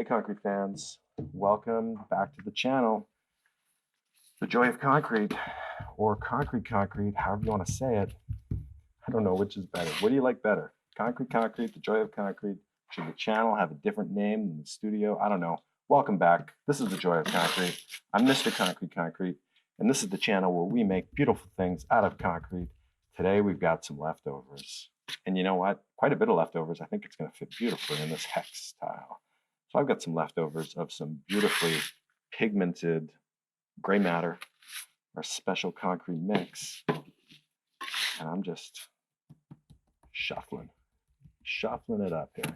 Hey concrete fans, welcome back to the channel. The Joy of Concrete, or Concrete, however you want to say it. I don't know which is better. What do you like better? Concrete, the Joy of Concrete? Should the channel have a different name than the studio? I don't know. Welcome back. This is the Joy of Concrete. I'm Mr. Concrete, and this is the channel where we make beautiful things out of concrete. Today we've got some leftovers. And you know what? Quite a bit of leftovers. I think it's going to fit beautifully in this hex style. So I've got some leftovers of some beautifully pigmented gray matter, our special concrete mix. And I'm just shuffling it up here.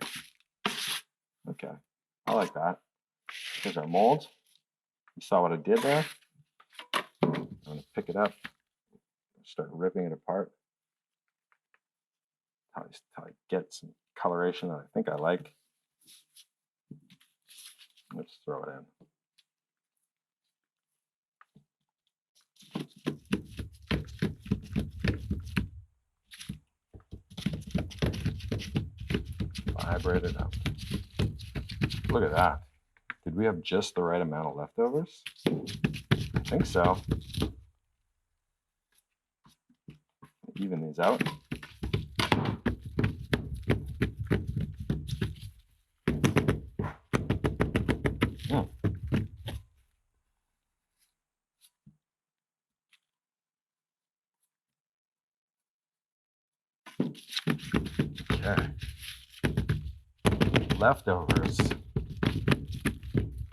Okay, I like that. Here's our mold. You saw what I did there? I'm going to pick it up, start ripping it apart. How I get some coloration that I think I like. Let's throw it in. Vibrate it out. Look at that. Did we have just the right amount of leftovers? I think so. Even these out. Okay. Leftovers.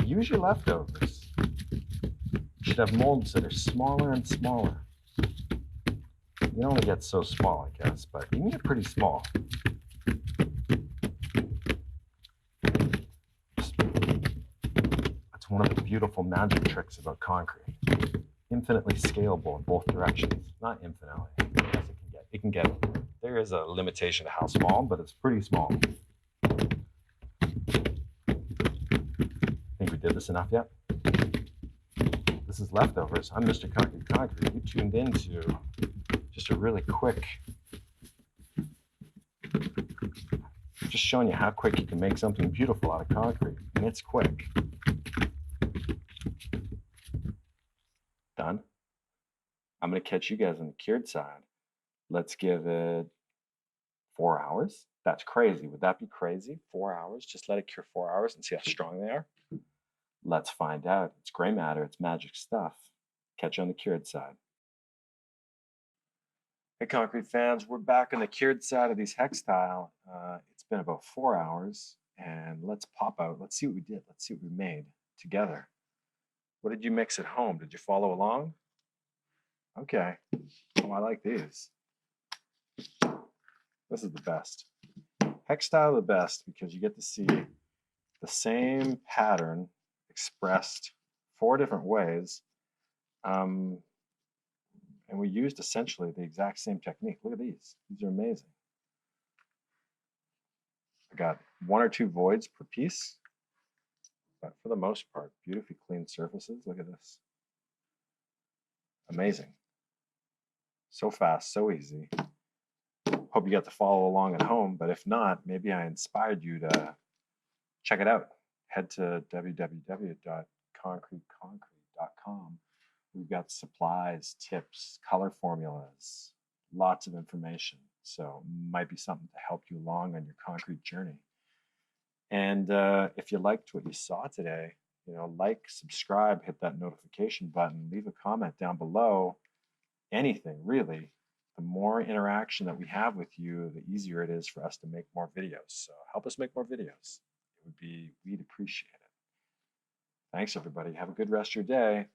Use your leftovers. You should have molds that are smaller and smaller. You only get so small, I guess, but you can get pretty small. That's one of the beautiful magic tricks about concrete. Infinitely scalable in both directions. Not infinitely. Yes, it can get. There is a limitation to how small, but it's pretty small. Think we did this enough yet? This is Leftovers. I'm Mr. Concrete. You tuned into just a really quick, just showing you how quick you can make something beautiful out of concrete. And it's quick. Done. I'm going to catch you guys on the cured side. Let's give it 4 hours. That's crazy. Would that be crazy? 4 hours? Just let it cure 4 hours and see how strong they are? Let's find out. It's gray matter. It's magic stuff. Catch you on the cured side. Hey, concrete fans. We're back on the cured side of these hex tile. It's been about 4 hours, and let's pop out. Let's see what we did. Let's see what we made together. What did you mix at home? Did you follow along? Okay. Oh, I like these. This is the best. Hex tile the best because you get to see the same pattern expressed 4 different ways. And we used essentially the exact same technique. Look at these. These are amazing. I got 1 or 2 voids per piece, but for the most part, beautifully clean surfaces. Look at this. Amazing. So fast, so easy. Hope you got to follow along at home, but if not, maybe I inspired you to check it out. Head to www.concreteconcrete.com. We've got supplies, tips, color formulas, lots of information. So might be something to help you along on your concrete journey. And if you liked what you saw today, like, subscribe, hit that notification button, leave a comment down below. Anything, really. The more interaction that we have with you, the easier it is for us to make more videos. So help us make more videos. We'd appreciate it. Thanks, everybody. Have a good rest of your day.